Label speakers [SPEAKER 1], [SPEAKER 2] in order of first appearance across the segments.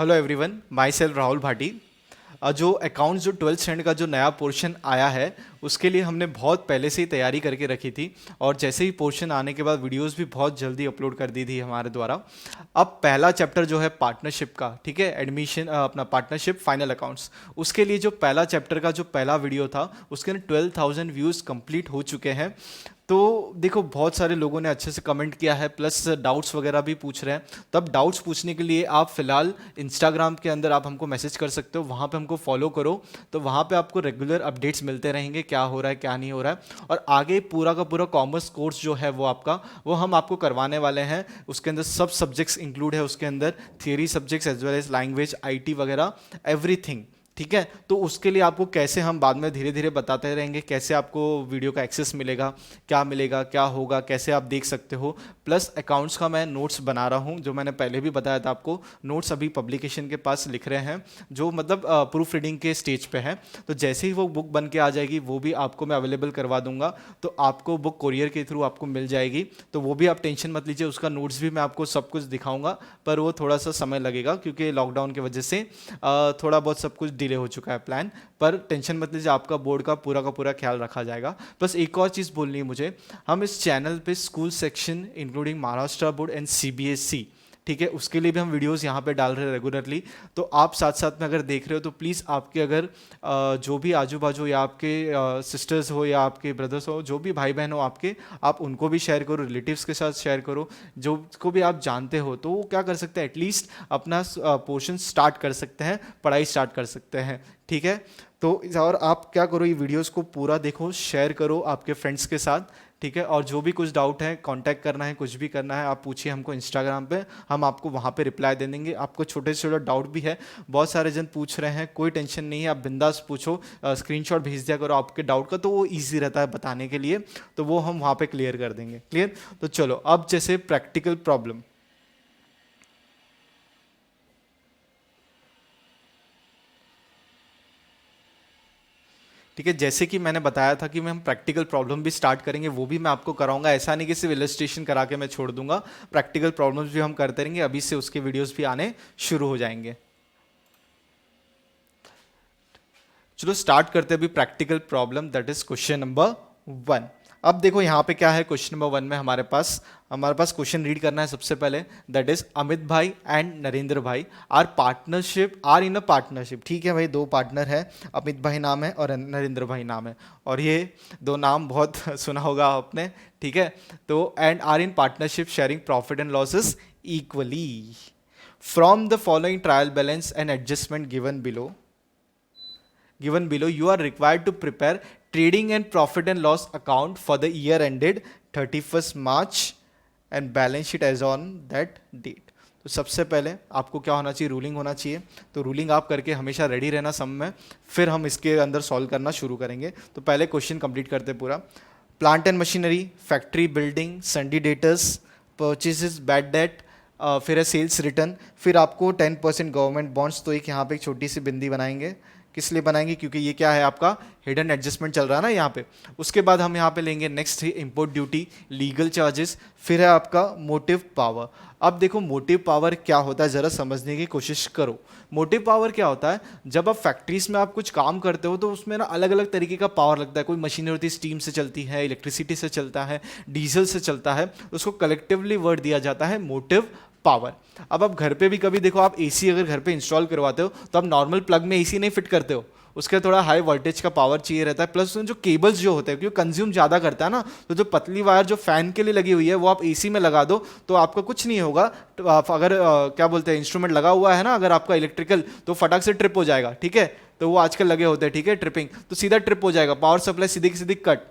[SPEAKER 1] Hello everyone, my self Rahul Bhati. जो accounts जो 12th standard का जो नया पोर्शन आया है उसके लिए हमने बहुत पहले से ही तैयारी करके रखी थी और जैसे ही पोर्शन आने के बाद वीडियोस भी बहुत जल्दी अपलोड कर दी थी हमारे द्वारा। अब पहला चैप्टर जो है पार्टनरशिप का, ठीक है, एडमिशन अपना पार्टनरशिप फाइनल अकाउंट्स, उसके लिए जो पहला चैप्टर का जो पहला वीडियो था उसके अंदर 12,000 व्यूज़ कंप्लीट हो चुके हैं। तो देखो बहुत सारे लोगों ने अच्छे से कमेंट किया है, प्लस डाउट्स वगैरह भी पूछ रहे हैं। तब डाउट्स पूछने के लिए आप फिलहाल इंस्टाग्राम के अंदर आप हमको मैसेज कर सकते हो, वहाँ पे हमको फॉलो करो। तो वहाँ पे आपको रेगुलर अपडेट्स मिलते रहेंगे, क्या हो रहा है क्या नहीं हो रहा है। और आगे पूरा का पूरा कॉमर्स कोर्स जो है वो आपका, वो हम आपको करवाने वाले हैं। उसके अंदर सब सब्जेक्ट्स इंक्लूड है, उसके अंदर theory subjects as well as language, IT वगैरह, एवरीथिंग। ठीक है, तो उसके लिए आपको कैसे हम बाद में धीरे धीरे बताते रहेंगे, कैसे आपको वीडियो का एक्सेस मिलेगा, क्या मिलेगा, क्या होगा, कैसे आप देख सकते हो। प्लस अकाउंट्स का मैं नोट्स बना रहा हूँ, जो मैंने पहले भी बताया था आपको। नोट्स अभी पब्लिकेशन के पास लिख रहे हैं, जो मतलब प्रूफ रीडिंग के स्टेज पे है। तो जैसे ही वो बुक बन के आ जाएगी वो भी आपको मैं अवेलेबल करवा दूंगा। तो आपको बुक कोरियर के थ्रू आपको मिल जाएगी, तो वो भी आप टेंशन मत लीजिए। उसका नोट्स भी मैं आपको सब कुछ दिखाऊंगा, पर वो थोड़ा सा समय लगेगा क्योंकि लॉकडाउन की वजह से थोड़ा बहुत सब कुछ डिले हो चुका है प्लान। पर टेंशन मत लीजिए, आपका बोर्ड का पूरा ख्याल रखा जाएगा। बस एक और चीज़ बोलनी है मुझे, हम इस चैनल पे school section including Maharashtra board and CBSE, ठीक है, उसके लिए भी हम वीडियोस यहाँ पे डाल रहे हैं रेगुलरली। तो आप साथ साथ में अगर देख रहे हो तो प्लीज़ आपके अगर जो भी आजू बाजू या आपके सिस्टर्स हो या आपके ब्रदर्स हो, जो भी भाई बहन हो आपके, आप उनको भी शेयर करो, रिलेटिव्स के साथ शेयर करो, जो को भी आप जानते हो। तो वो क्या कर सकते हैं, एटलीस्ट अपना पोर्शन स्टार्ट कर सकते हैं, पढ़ाई स्टार्ट कर सकते हैं। ठीक है, तो और आप क्या करो, ये वीडियोस को पूरा देखो, शेयर करो आपके फ्रेंड्स के साथ। ठीक है, और जो भी कुछ डाउट है, कांटेक्ट करना है, कुछ भी करना है, आप पूछिए हमको इंस्टाग्राम पे, हम आपको वहाँ पे रिप्लाई दे देंगे। आपको छोटे से छोटा डाउट भी है, बहुत सारे जन पूछ रहे हैं, कोई टेंशन नहीं है, आप बिंदास पूछो, स्क्रीनशॉट भेज दिया करो आपके डाउट का, तो वो ईजी रहता है बताने के लिए। तो वो हम वहाँ पे क्लियर कर देंगे। क्लियर? तो चलो अब जैसे प्रैक्टिकल प्रॉब्लम, ठीक है, जैसे कि मैंने बताया था कि मैं हम प्रैक्टिकल प्रॉब्लम भी स्टार्ट करेंगे, वो भी मैं आपको कराऊंगा। ऐसा नहीं कि सिर्फ इलस्ट्रेशन करा के मैं छोड़ दूंगा, प्रैक्टिकल प्रॉब्लम्स भी हम करते रहेंगे। अभी से उसके वीडियोस भी आने शुरू हो जाएंगे। चलो स्टार्ट करते हैं अभी practical problem, that is question number 1। अब देखो यहाँ पे क्या है, क्वेश्चन नंबर 1 में हमारे पास क्वेश्चन रीड करना है सबसे पहले। दैट इज अमित भाई एंड नरेंद्र भाई आर इन अ पार्टनरशिप। ठीक है भाई, दो पार्टनर है, अमित भाई नाम है और नरेंद्र भाई नाम है, और ये दो नाम बहुत सुना होगा आपने। ठीक है, तो and are in partnership sharing profit and losses equally from the following trial balance and adjustment given below you are required to prepare trading and profit and loss account for the year ended 31st March and balance sheet as on that date। तो सबसे पहले आपको क्या होना चाहिए, ruling होना चाहिए। तो रूलिंग आप करके हमेशा रेडी रहना सम में, फिर हम इसके अंदर सॉल्व करना शुरू करेंगे। तो पहले क्वेश्चन कंप्लीट करते पूरा। Plant and machinery, factory building, सन्डी debtors, purchases, bad debt, फिर है सेल्स रिटर्न, फिर आपको 10% गवर्नमेंट बॉन्ड्स। तो एक यहाँ पे एक छोटी सी बिंदी बनाएंगे, किस लिए बनाएंगे, क्योंकि ये क्या है, आपका हिडन एडजस्टमेंट चल रहा है ना यहाँ पे। उसके बाद हम यहाँ पे लेंगे next import duty, legal charges, फिर है आपका मोटिव पावर। अब देखो मोटिव पावर क्या होता है, ज़रा समझने की कोशिश करो। मोटिव पावर क्या होता है, जब आप फैक्ट्रीज में आप कुछ काम करते हो तो उसमें ना अलग अलग तरीके का पावर लगता है। कोई मशीनरी होती है, स्टीम से चलती है, इलेक्ट्रिसिटी से चलता है, डीजल से चलता है, उसको कलेक्टिवली वर्ड दिया जाता है मोटिव पावर। अब आप घर पे भी कभी देखो, आप एसी अगर घर पे इंस्टॉल करवाते हो तो आप नॉर्मल प्लग में एसी नहीं फिट करते हो, उसके थोड़ा हाई वोल्टेज का पावर चाहिए रहता है। प्लस उसमें जो केबल्स जो होते हैं, क्योंकि कंज्यूम ज़्यादा करता है ना, तो जो पतली वायर जो फैन के लिए लगी हुई है वो आप एसी में लगा दो तो आपका कुछ नहीं होगा। तो आप अगर क्या बोलते हैं, इंस्ट्रूमेंट लगा हुआ है ना अगर आपका इलेक्ट्रिकल, तो फटाक से ट्रिप हो जाएगा। ठीक है, तो वो आजकल लगे होते हैं, ठीक है, ट्रिपिंग, तो सीधा ट्रिप हो जाएगा, पावर सप्लाई सीधी की सीधी कट।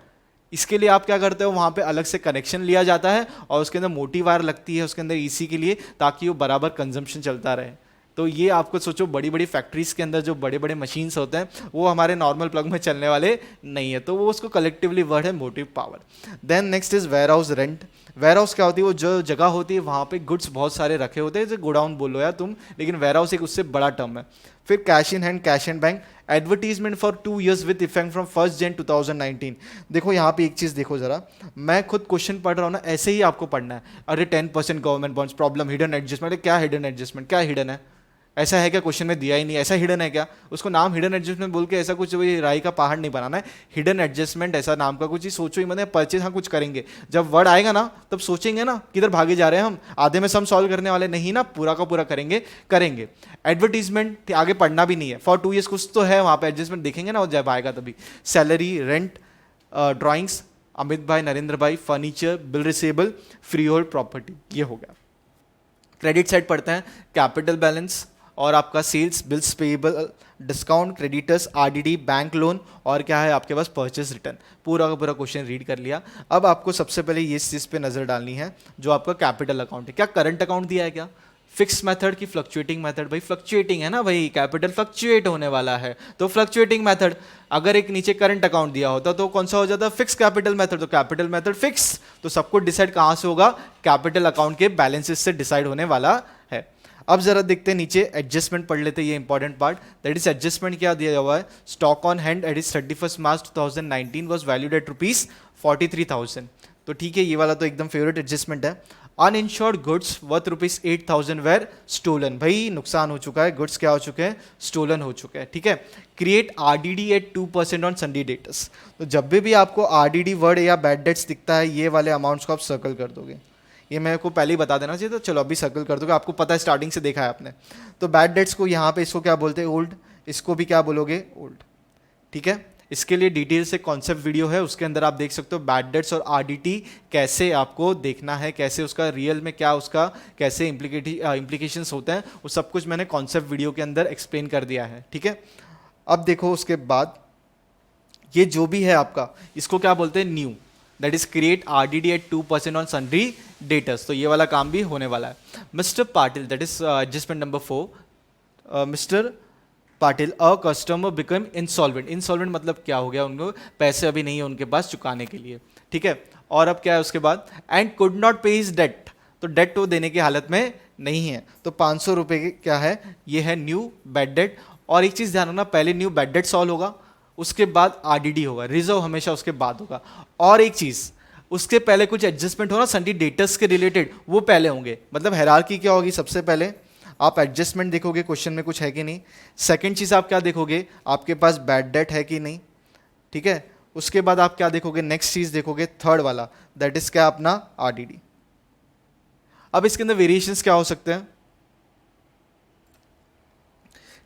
[SPEAKER 1] इसके लिए आप क्या करते हो, वहाँ पे अलग से कनेक्शन लिया जाता है और उसके अंदर मोटी वायर लगती है उसके अंदर ईसी के लिए, ताकि वो बराबर कंजम्पशन चलता रहे। तो ये आपको सोचो, बड़ी बड़ी फैक्ट्रीज के अंदर जो बड़े बड़े मशीन्स होते हैं वो हमारे नॉर्मल प्लग में चलने वाले नहीं है, तो वो उसको कलेक्टिवली वर्ड है motive power. Then next is warehouse rent. Warehouse क्या होती है, वो जो जगह होती है वहाँ पे गुड्स बहुत सारे रखे होते हैं, जैसे गोडाउन बोलो या तुम, लेकिन वेयर हाउस एक उससे बड़ा टर्म है। फिर cash in hand, cash and bank, advertisement for 2 years with effect from 1 Jan 2019। देखो यहाँ पे एक चीज़ देखो ज़रा, मैं खुद क्वेश्चन पढ़ रहा हूँ ना, ऐसे ही आपको पढ़ना है। अरे 10% government bonds, problem, hidden adjustment. क्या हिडन एडजस्टमेंट, क्या हिडन है? ऐसा है क्या, क्वेश्चन में दिया ही नहीं, ऐसा हिडन है क्या, उसको नाम हिडन एडजस्टमेंट बोल के ऐसा कुछ वही राई का पहाड़ नहीं बनाना है। हिडन एडजस्टमेंट ऐसा नाम का कुछ ही सोचो ही, मैंने परचेज हाँ कुछ करेंगे, जब वर्ड आएगा ना तब सोचेंगे ना किधर भागे जा रहे हैं हम, आधे में सम सॉल्व करने वाले नहीं ना, पूरा का पूरा करेंगे करेंगे। एडवर्टीजमेंट आगे पढ़ना भी नहीं है, फॉर 2 years कुछ तो है वहाँ पे एडजस्टमेंट देखेंगे ना, और जब आएगा तभी। सैलरी, रेंट, ड्राइंग्स, अमित भाई, नरेंद्र भाई, furniture, bill receivable, free hold property, ये हो गया। क्रेडिट साइड पढ़ते हैं, कैपिटल बैलेंस और आपका sales, bills payable, discount, creditors, RDD, bank loan, और क्या है आपके पास परचेस रिटर्न। पूरा का पूरा क्वेश्चन रीड कर लिया। अब आपको सबसे पहले ये चीज़ पे नज़र डालनी है जो आपका कैपिटल अकाउंट है। क्या करंट अकाउंट दिया है क्या, फिक्स मेथड की फ्लक्चुएटिंग मेथड, भाई फ्लक्चुएटिंग है ना भाई, कैपिटल फ्लक्चुएट होने वाला है तो फ्लक्चुएटिंग मेथड। अगर एक नीचे करंट अकाउंट दिया होता तो कौन सा हो जाता, फिक्स कैपिटल मेथड, तो कैपिटल मेथड फिक्स, तो सबको डिसाइड कहाँ से होगा, कैपिटल अकाउंट के बैलेंसेस से डिसाइड होने वाला है। अब जरा देखते हैं नीचे एडजस्टमेंट पढ़ लेते हैं, ये important part, that is adjustment क्या दिया हुआ है, stock on hand at is 31 March 2019 was valued at ₹43,000। तो ठीक है, ये वाला तो एकदम फेवरेट एडजस्टमेंट है। Uninsured goods worth ₹8,000 were stolen, भाई नुकसान हो चुका है, गुड्स क्या हो चुके हैं, स्टोलन हो चुके हैं, ठीक है। Create RDD at 2% on sundry debtors, तो जब भी आपको आरडीडी वर्ड या बैड डेट्स दिखता है, ये वाले अमाउंट्स को आप सर्कल कर दोगे। ये मेरे को पहले ही बता देना चाहिए, तो चलो अभी सर्कल कर दोगे, आपको पता है स्टार्टिंग से देखा है आपने। तो बैड डेट्स को यहाँ पे इसको क्या बोलते हैं, ओल्ड, इसको भी क्या बोलोगे, ओल्ड, ठीक है। इसके लिए डिटेल से कॉन्सेप्ट वीडियो है, उसके अंदर आप देख सकते हो बैड डेट्स और आरडीटी कैसे आपको देखना है, कैसे उसका रियल में क्या उसका कैसे इम्प्लीकेशंस होते हैं, वो सब कुछ मैंने कॉन्सेप्ट वीडियो के अंदर एक्सप्लेन कर दिया है, ठीक है। अब देखो उसके बाद ये जो भी है आपका, इसको क्या बोलते हैं, new, that is create RDD at 2% on sundry debtors, तो ये वाला काम भी होने वाला है। Mister Patil, that is adjustment number 4, mister Patil, a customer become insolvent, insolvent मतलब क्या हो गया, उनको पैसे अभी नहीं है उनके पास चुकाने के लिए, ठीक है। और अब क्या है उसके बाद, एंड कुड नॉट पे हिज डेट, तो डेट वो देने की हालत में नहीं है, तो 500 रुपये की क्या है, ये है न्यू बैड डेट। और एक चीज़ ध्यान रखना, पहले न्यू बैड डेट सॉल्व होगा, उसके बाद आरडीडी होगा, रिजर्व हमेशा उसके बाद होगा। और एक चीज़, उसके पहले कुछ एडजस्टमेंट हो ना संडे डेटर्स के रिलेटेड, वो पहले होंगे, मतलब हायरार्की क्या होगी, सबसे पहले आप एडजस्टमेंट देखोगे क्वेश्चन में कुछ है कि नहीं, सेकंड चीज़ आप क्या देखोगे, आपके पास बैड डेट है कि नहीं, ठीक है। उसके बाद आप क्या देखोगे, नेक्स्ट चीज़ देखोगे थर्ड वाला, दैट इज क्या अपना आरडीडी। अब इसके अंदर वेरिएशंस क्या हो सकते हैं,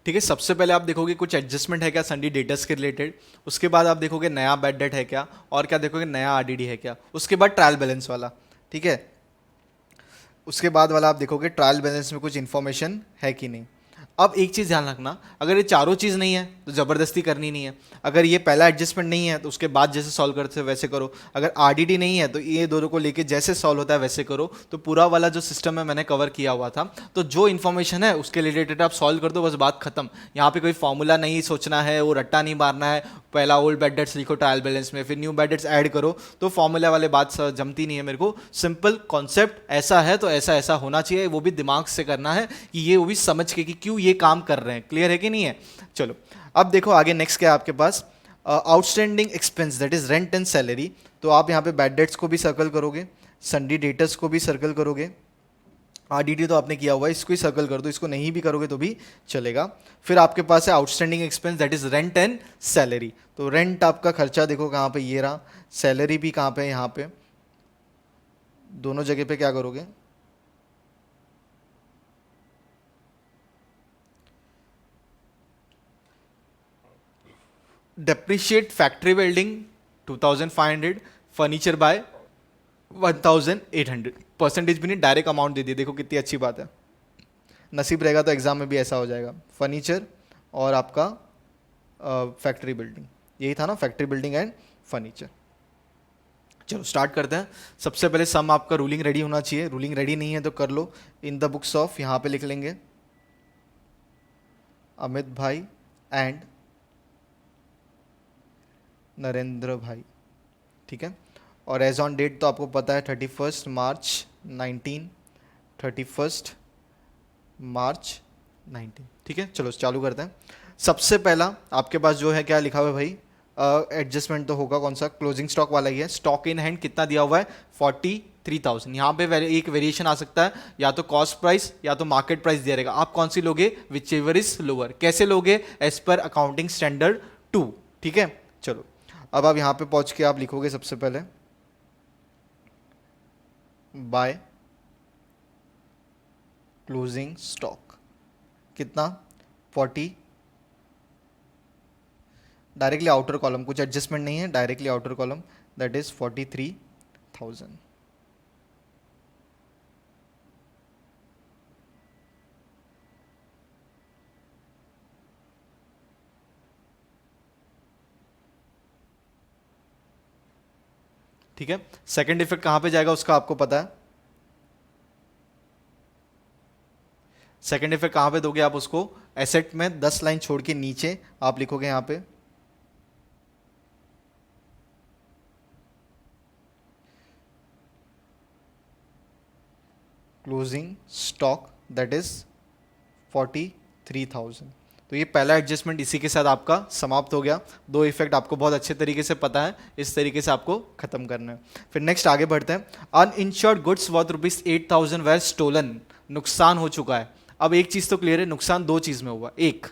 [SPEAKER 1] ठीक है। सबसे पहले आप देखोगे कुछ एडजस्टमेंट है क्या संडे डेटर्स के रिलेटेड, उसके बाद आप देखोगे नया बैड डेट है क्या, और क्या देखोगे नया आरडीडी है क्या, उसके बाद ट्रायल बैलेंस वाला, ठीक है। उसके बाद वाला आप देखोगे ट्रायल बैलेंस में कुछ इन्फॉर्मेशन है कि नहीं। अब एक चीज़ ध्यान रखना, अगर ये चारों चीज़ नहीं है तो ज़बरदस्ती करनी नहीं है, अगर ये पहला एडजस्टमेंट नहीं है तो उसके बाद जैसे सॉल्व करते हो वैसे करो, अगर आरडीडी नहीं है तो ये दोनों को लेके जैसे सॉल्व होता है वैसे करो। तो पूरा वाला जो सिस्टम है मैंने कवर किया हुआ था, तो जो इन्फॉर्मेशन है उसके रिलेटेड आप सॉल्व कर दो, बस बात खत्म। यहाँ पे कोई फॉर्मूला नहीं सोचना है, वो रट्टा नहीं मारना है, पहला ओल्ड बैड डेट्स लिखो ट्रायल बैलेंस में, फिर न्यू बैड डेट्स ऐड करो, तो फॉर्मूला वाले बात जमती नहीं है मेरे को। सिंपल कॉन्सेप्ट ऐसा है तो ऐसा ऐसा होना चाहिए, वो भी दिमाग से करना है कि ये वो भी समझ के कि क्यों ये काम कर रहे हैं, क्लियर है कि नहीं है। चलो अब देखो आगे नेक्स्ट क्या है आपके पास, outstanding expense that is rent and salary, तो आप यहाँ पे बैड डेट्स को भी सर्कल करोगे, संडे डेटर्स को भी सर्कल करोगे, आरडीडी तो आपने किया हुआ है, इसको ही सर्कल कर दो, इसको नहीं भी करोगे तो भी चलेगा। फिर आपके पास है outstanding expense that is rent and salary, तो रेंट आपका खर्चा देखो कहाँ पे, ये रहा, सैलरी भी कहाँ पे, यहाँ पे, दोनों जगह पे क्या करोगे, depreciate factory building 2500, furniture bye 1800, percentage भी नहीं डायरेक्ट अमाउंट दे दिए, देखो कितनी अच्छी बात है, नसीब रहेगा तो एग्जाम में भी ऐसा हो जाएगा। फर्नीचर और आपका फैक्ट्री बिल्डिंग, यही था ना, फैक्ट्री बिल्डिंग एंड फर्नीचर। चलो स्टार्ट करते हैं। सबसे पहले सम आपका रूलिंग रेडी होना चाहिए, रूलिंग रेडी नहीं है तो कर लो, इन द बुक्स ऑफ, यहाँ पे लिख लेंगे अमित भाई एंड नरेंद्र भाई, ठीक है। और एज ऑन डेट तो आपको पता है 31 मार्च 19, 31 मार्च 19, ठीक है। चलो चालू करते हैं। सबसे पहला आपके पास जो है क्या लिखा हुआ है भाई, एडजस्टमेंट तो होगा कौन सा, क्लोजिंग स्टॉक वाला ही है। स्टॉक इन हैंड कितना दिया हुआ है 43,000। यहाँ पे एक वेरिएशन आ सकता है, या तो कॉस्ट प्राइस या तो मार्केट प्राइस दिया रहेगा। आप कौन सी लोगे, विच एवर इज लोअर। कैसे लोगे, एज पर अकाउंटिंग स्टैंडर्ड 2। ठीक है, चलो अब आप यहाँ पे पहुँच के आप लिखोगे सबसे पहले बाय क्लोजिंग स्टॉक कितना 40, डायरेक्टली आउटर कॉलम, कुछ एडजस्टमेंट नहीं है, directly outer column, that is 43,000। ठीक है, सेकंड इफेक्ट कहां पे जाएगा उसका आपको पता है। सेकंड इफेक्ट कहां पे दोगे आप उसको, एसेट में 10 लाइन छोड़ के नीचे आप लिखोगे यहां पे क्लोजिंग स्टॉक दैट इज 43,000। तो ये पहला एडजस्टमेंट इसी के साथ आपका समाप्त हो गया। दो इफेक्ट आपको बहुत अच्छे तरीके से पता है, इस तरीके से आपको खत्म करना है। फिर नेक्स्ट आगे बढ़ते हैं। Uninsured goods worth ₹8,000 were stolen, नुकसान हो चुका है। अब एक चीज़ तो क्लियर है, नुकसान दो चीज़ में हुआ। एक,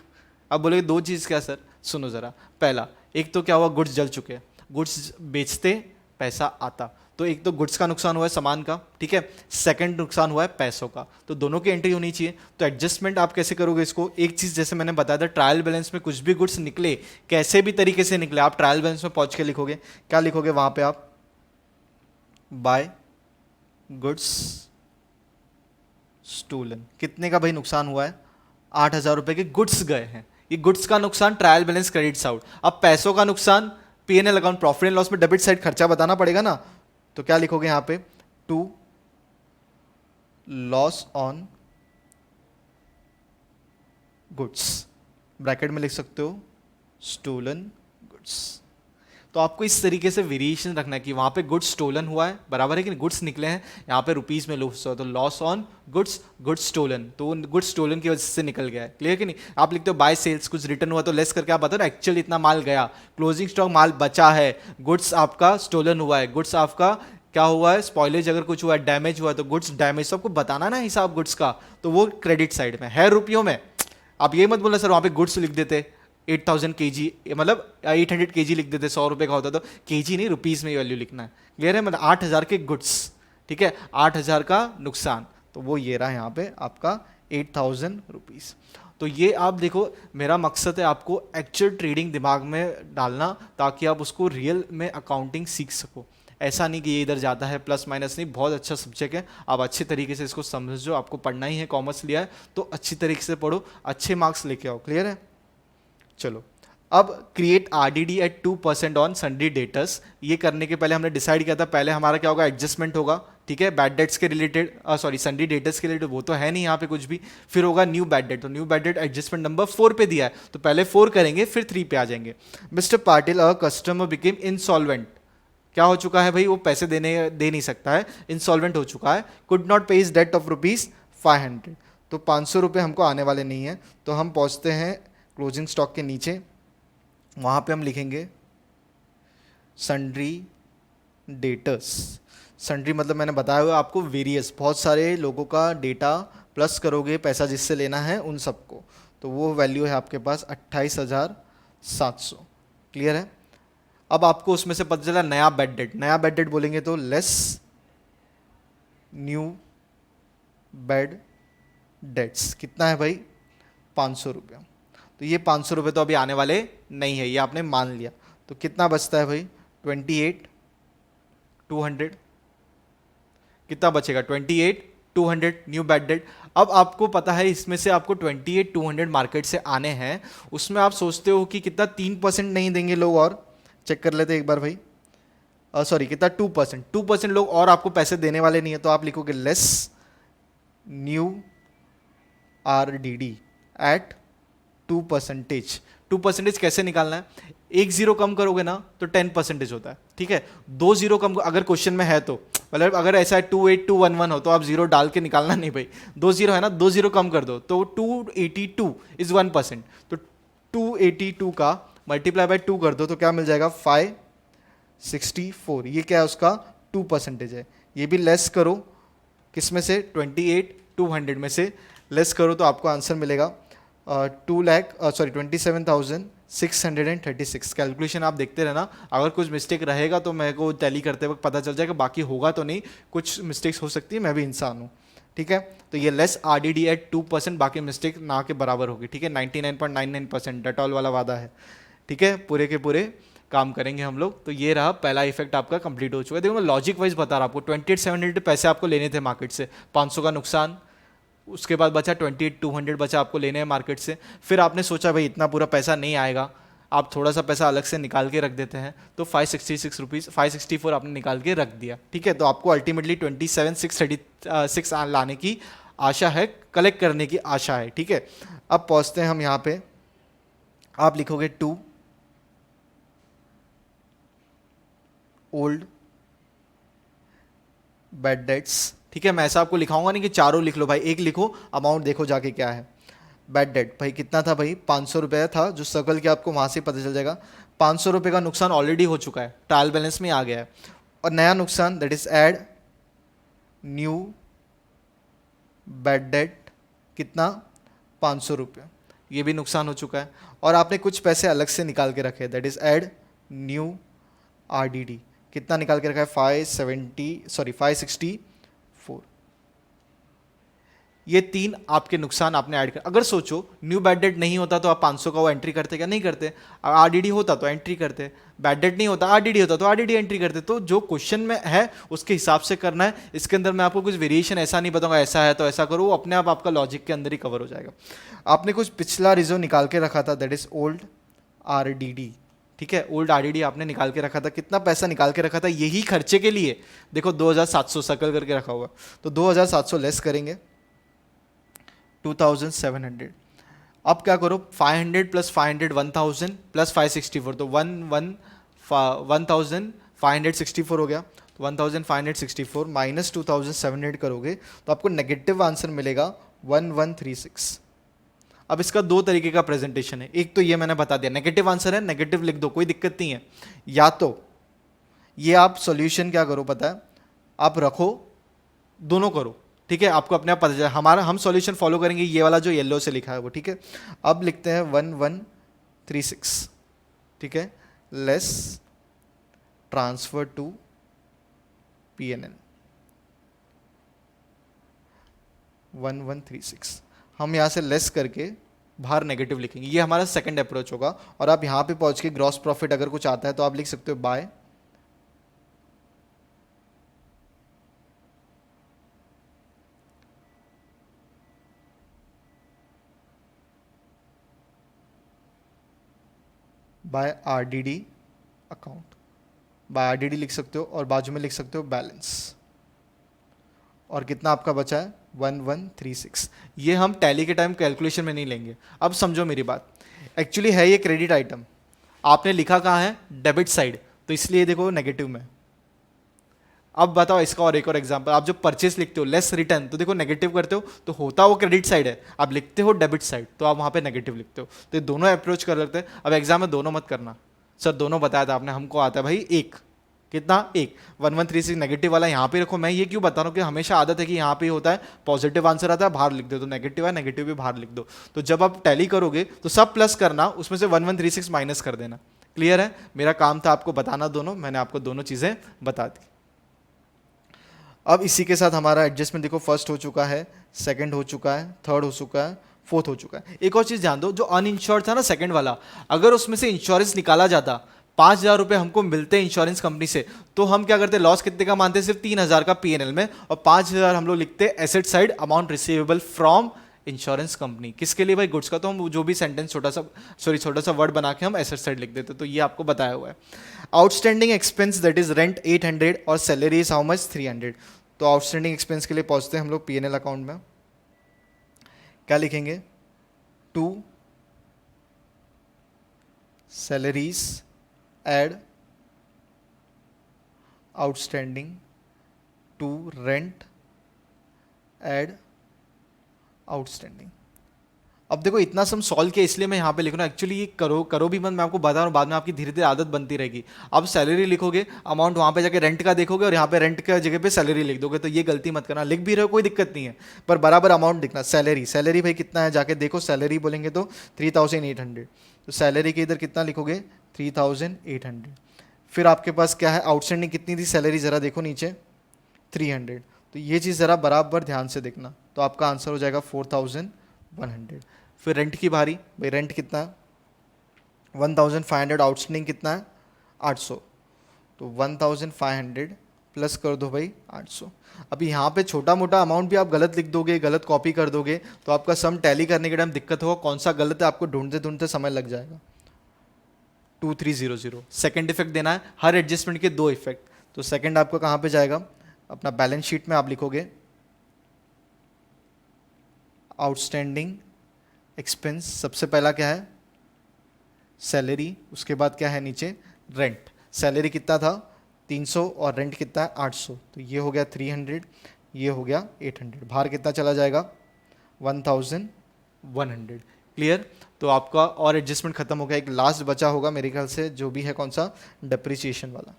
[SPEAKER 1] अब बोलेगे दो चीज़ क्या सर, सुनो ज़रा। पहला, एक तो क्या हुआ, गुड्स जल चुके हैं, गुड्स बेचते पैसा आता, तो एक तो गुड्स का नुकसान हुआ है, सामान का, ठीक है। सेकंड नुकसान हुआ है पैसों का, तो दोनों की एंट्री होनी चाहिए। तो एडजस्टमेंट आप कैसे करोगे इसको, एक चीज़ जैसे मैंने बताया था, ट्रायल बैलेंस में कुछ भी गुड्स निकले, कैसे भी तरीके से निकले, आप ट्रायल बैलेंस में पहुंच के लिखोगे। क्या लिखोगे वहां पे आप, बाय गुड्स स्टोलन, कितने का भाई नुकसान हुआ है, 8,000 रुपए के गुड्स गए हैं। ये गुड्स का नुकसान ट्रायल बैलेंस क्रेडिट्स आउट। अब पैसों का नुकसान P&L account profit and loss में डेबिट साइड खर्चा बताना पड़ेगा ना, तो क्या लिखोगे यहां पे, to loss on goods, bracket में लिख सकते हो स्टोलन गुड्स। तो आपको इस तरीके से वेरिएशन रखना है कि वहां पे गुड्स स्टोलन हुआ है, बराबर है कि गुड्स निकले हैं, यहाँ पे रुपीज में लॉस हुआ, तो loss on goods, goods stolen, तो गुड्स स्टोलन की वजह से निकल गया है। क्लियर कि नहीं। आप लिखते हो बाय सेल्स, कुछ रिटर्न हुआ तो लेस करके आप बताओ ना एक्चुअली इतना माल गया, क्लोजिंग स्टॉक माल बचा है, गुड्स आपका स्टोलन हुआ है, गुड्स आपका क्या हुआ है, स्पॉइलेज अगर कुछ हुआ है, डैमेज हुआ है, तो गुड्स डैमेज, तो आपको बताना ना हिसाब गुड्स का, तो वो क्रेडिट साइड में है रुपयों में। आप ये मत बोलना सर वहां पे गुड्स लिख देते 8,000 kg, मतलब 800 kg लिख देते, 100 रुपए का होता तो kg नहीं, रुपीज में वैल्यू लिखना है। क्लियर है, मतलब 8,000 के गुड्स, ठीक है, 8,000 का नुकसान, तो वो ये रहा यहाँ पे आपका 8,000 रुपीज। तो ये आप देखो, मेरा मकसद है आपको एक्चुअल ट्रेडिंग दिमाग में डालना, ताकि आप उसको रियल में अकाउंटिंग सीख सको। ऐसा नहीं कि ये इधर जाता है प्लस माइनस नहीं, बहुत अच्छा सब्जेक्ट है, आप अच्छे तरीके से इसको समझो। आपको पढ़ना ही है, कॉमर्स लिया है तो अच्छी तरीके से पढ़ो, अच्छे मार्क्स लेके आओ। क्लियर है, चलो अब create RDD at 2% on sundry debtors. ये करने के पहले हमने डिसाइड किया था, पहले हमारा क्या होगा, एडजस्टमेंट होगा, ठीक है, बैड डेट्स के रिलेटेड, सॉरी सन्ड्री डेटर्स के रिलेटेड, वो तो है नहीं यहाँ पे कुछ भी। फिर होगा न्यू बैड डेट, तो new bad debt adjustment number 4 पे दिया है, तो पहले 4 करेंगे फिर 3 पे आ जाएंगे। Mister Patil a customer became insolvent, क्या हो चुका है भाई, वो पैसे दे नहीं सकता है, इंसॉल्वेंट हो चुका है। कुड नॉट पे इज डेट ऑफ ₹500, तो 500 रुपये हमको आने वाले नहीं है, तो हम पहुँचते हैं क्लोजिंग स्टॉक के नीचे, वहाँ पे हम लिखेंगे सन्ड्री डेटर्स। सन्ड्री मतलब मैंने बताया हुआ आपको वेरियस, बहुत सारे लोगों का डेटा प्लस करोगे पैसा जिससे लेना है उन सबको, तो वो वैल्यू है आपके पास 28,700। क्लियर है। अब आपको उसमें से पता चला नया बैड डेट, नया बैड डेट बोलेंगे तो लेस न्यू बैड डेट्स, कितना है भाई 500 रुपये। तो ये 500 रुपये तो अभी आने वाले नहीं है, ये आपने मान लिया, तो कितना बचता है भाई 28,200, कितना बचेगा 28,200 न्यू बैड डेट। अब आपको पता है इसमें से आपको 28,200 मार्केट से आने हैं, उसमें आप सोचते हो कि कितना 3% नहीं देंगे लोग, और चेक कर लेते एक बार भाई, सॉरी कितना 2% लोग और आपको पैसे देने वाले नहीं है, तो आप लिखोगे लेस न्यू RDD एट 2%। 2% कैसे निकालना है, एक जीरो कम करोगे ना तो 10% होता है, ठीक है। 2 जीरो कम अगर क्वेश्चन में है तो, मतलब अगर ऐसा है 28211 हो तो आप जीरो डाल के निकालना नहीं भाई, 2 जीरो है ना, 2 जीरो कम कर दो तो 282 इज 1%, तो 282 का मल्टीप्लाई बाय 2 कर दो तो क्या मिल जाएगा 564। ये क्या है उसका 2% है। ये भी लेस करो किस में से 28,200 में से लेस करो तो आपको आंसर मिलेगा 27,636। कैलकुलेशन आप देखते रहना, अगर कुछ मिस्टेक रहेगा तो मेरे को टैली करते वक्त पता चल जाएगा, बाकी होगा तो नहीं, कुछ मिस्टेक्स हो सकती है, मैं भी इंसान हूँ। ठीक है, तो ये लेस RDD एट 2%, बाकी मिस्टेक ना के बराबर होगी। ठीक है, 99.99% डेटॉल वाला वादा है। ठीक है, पूरे के पूरे काम करेंगे हम लोग। तो ये रहा पहला इफेक्ट आपका कंप्लीट हो चुका है। देखो मैं लॉजिक वाइज बता रहा हूँ आपको, 28,700 पैसे आपको लेने थे मार्केट से, 500 का नुकसान, उसके बाद बचा 28,200 बचा आपको लेने हैं मार्केट से। फिर आपने सोचा भाई इतना पूरा पैसा नहीं आएगा, आप थोड़ा सा पैसा अलग से निकाल के रख देते हैं, तो 564 आपने निकाल के रख दिया। ठीक है, तो आपको अल्टीमेटली 27,636 लाने की आशा है, कलेक्ट करने की आशा है। ठीक है, अब पहुंचते हैं हम यहाँ पे, आप लिखोगे 2 ओल्ड बैड डेट्स। ठीक है, मैं ऐसा आपको लिखाऊंगा नहीं कि चारों लिख लो भाई, एक लिखो, अमाउंट देखो जाके क्या है। बैड डेट भाई कितना था भाई, 500 रुपये था, जो सर्कल किया आपको वहाँ से पता चल जाएगा। 500 रुपये का नुकसान ऑलरेडी हो चुका है, ट्रायल बैलेंस में आ गया है। और नया नुकसान that is add new bad debt, कितना 500 रुपये, ये भी नुकसान हो चुका है। और आपने कुछ पैसे अलग से निकाल के रखे, that is add new RDD, कितना निकाल के रखा है 564। ये 3 आपके नुकसान आपने ऐड कर। अगर सोचो न्यू बैड डेट नहीं होता तो आप 500 का वो एंट्री करते क्या, नहीं करते। RDD होता तो एंट्री करते, बैड डेट नहीं होता RDD होता तो RDD एंट्री करते। तो जो क्वेश्चन में है उसके हिसाब से करना है, इसके अंदर मैं आपको कुछ वेरिएशन ऐसा नहीं बताऊंगा ऐसा है तो ऐसा करो, वो अपने आप आपका लॉजिक के अंदर ही कवर हो जाएगा। आपने कुछ पिछला रिजर्व निकाल के रखा था, दैट इज ओल्ड RDD। ठीक है, ओल्ड RDD आपने निकाल के रखा था, कितना पैसा निकाल के रखा था यही खर्चे के लिए, देखो 2,700 सर्कल करके रखा हुआ, तो 2,700 लेस करेंगे 2,700। अब क्या करो 500 प्लस 500 1,000 प्लस 564, तो 1,564 हो गया। तो 1,564 माइनस 2,700 करोगे तो आपको नेगेटिव आंसर मिलेगा 1,136। अब इसका 2 तरीके का प्रेजेंटेशन है, एक तो ये मैंने बता दिया नेगेटिव आंसर है, नेगेटिव लिख दो कोई दिक्कत नहीं है। या तो ये आप सॉल्यूशन क्या करो पता है, आप रखो, दोनों करो। ठीक है, आपको अपने आप पता चला, हमारा हम सॉल्यूशन फॉलो करेंगे ये वाला जो येलो से लिखा है वो। ठीक है, अब लिखते हैं 1,136। ठीक है, लेस ट्रांसफर टू PNL 1,136, हम यहाँ से लेस करके बाहर नेगेटिव लिखेंगे, ये हमारा सेकंड अप्रोच होगा। और आप यहाँ पे पहुँच के ग्रॉस प्रॉफिट अगर कुछ आता है तो आप लिख सकते हो by RDD account, by RDD लिख सकते हो और बाजू में लिख सकते हो बैलेंस। और कितना आपका बचा है 1,136। ये हम टैली के टाइम कैलकुलेशन में नहीं लेंगे। अब समझो मेरी बात, एक्चुअली है ये क्रेडिट आइटम, आपने लिखा कहाँ है डेबिट साइड, तो इसलिए देखो नेगेटिव में। अब बताओ इसका और एक और एग्जांपल, आप जो परचेस लिखते हो लेस रिटर्न, तो देखो नेगेटिव करते हो तो होता वो क्रेडिट साइड है, आप लिखते हो डेबिट साइड तो आप वहाँ पे नेगेटिव लिखते हो। तो ये दोनों अप्रोच कर सकते हैं। अब एग्जाम में दोनों मत करना, सर दोनों बताया था आपने, हमको आता है भाई एक, कितना एक 1,136 नेगेटिव वाला यहाँ पे रखो। मैं ये क्यों बता रहा हूँ कि हमेशा आदत है कि यहाँ पे होता है पॉजिटिव आंसर आता है बाहर लिख दो, तो नेगेटिव है नेगेटिव भी बाहर लिख दो। तो जब आप टैली करोगे तो सब प्लस करना, उसमें से 1,136 माइनस कर देना। क्लियर है, मेरा काम था आपको बताना दोनों, मैंने आपको दोनों चीज़ें बता दी। अब इसी के साथ हमारा एडजस्टमेंट देखो, फर्स्ट हो चुका है, सेकंड हो चुका है, थर्ड हो चुका है, फोर्थ हो चुका है। एक और चीज़ ध्यान दो, जो अनइंश्योर्ड था ना सेकंड वाला, अगर उसमें से इंश्योरेंस निकाला जाता, 5,000 रुपये हमको मिलते हैं इंश्योरेंस कंपनी से, तो हम क्या करते, लॉस कितने का मानते, सिर्फ 3,000 का PNL में, और 5,000 हम लोग लिखते asset side amount receivable from insurance company. किसके लिए भाई, गुड्स का, तो हम जो भी सेंटेंस छोटा सा वर्ड बना के हम एसेट साइड लिख देते। तो ये आपको बताया हुआ है। Outstanding expense that is rent 800 और सैलरी इज हाउ मच 300। तो आउटस्टैंडिंग एक्सपेंस के लिए पहुंचते हैं हम लोग PNL अकाउंट में, क्या लिखेंगे, 2 salaries add outstanding, 2 rent add outstanding. अब देखो इतना सम सॉल्व किया इसलिए मैं यहाँ पे लिख रहा हूँ, एक्चुअली ये करो करो भी मत, मैं आपको बता रहा हूँ, बाद में आपकी धीरे धीरे आदत बनती रहेगी। अब सैलरी लिखोगे, अमाउंट वहाँ पे जाके रेंट का देखोगे और यहाँ पे रेंट का जगह पे सैलरी लिख दोगे, तो ये गलती मत करना। लिख भी रहे हो कोई दिक्कत नहीं है, पर बराबर अमाउंट लिखना। सैलरी, सैलरी भाई कितना है जाके देखो, सैलरी बोलेंगे तो 3800, तो सैलरी के इधर कितना लिखोगे 3800। फिर आपके पास क्या है, आउटस्टैंडिंग कितनी थी सैलरी, ज़रा देखो नीचे 300, तो ये चीज़ ज़रा बराबर ध्यान से देखना, तो आपका आंसर हो जाएगा 4100। फिर रेंट की बारी, भाई रेंट कितना है 1500, आउटस्टैंडिंग कितना है 800, तो 1500 प्लस कर दो भाई 800। अभी यहाँ पे छोटा मोटा अमाउंट भी आप गलत लिख दोगे, गलत कॉपी कर दोगे, तो आपका सम टैली करने के टाइम दिक्कत होगा, कौन सा गलत है आपको ढूंढते ढूंढते समय लग जाएगा। 2300 सेकेंड इफेक्ट देना है, हर एडजस्टमेंट के 2 इफेक्ट, तो सेकेंड आपका कहाँ पे जाएगा, अपना बैलेंस शीट में आप लिखोगे आउटस्टैंडिंग एक्सपेंस, सबसे पहला क्या है सैलरी, उसके बाद क्या है नीचे रेंट। सैलरी कितना था 300 और रेंट कितना है 800, तो ये हो गया 300, ये हो गया 800, बाहर कितना चला जाएगा 1100। क्लियर, तो आपका और एडजस्टमेंट खत्म हो गया, एक लास्ट बचा होगा मेरे ख्याल से जो भी है, कौन सा, डेप्रिसिएशन वाला।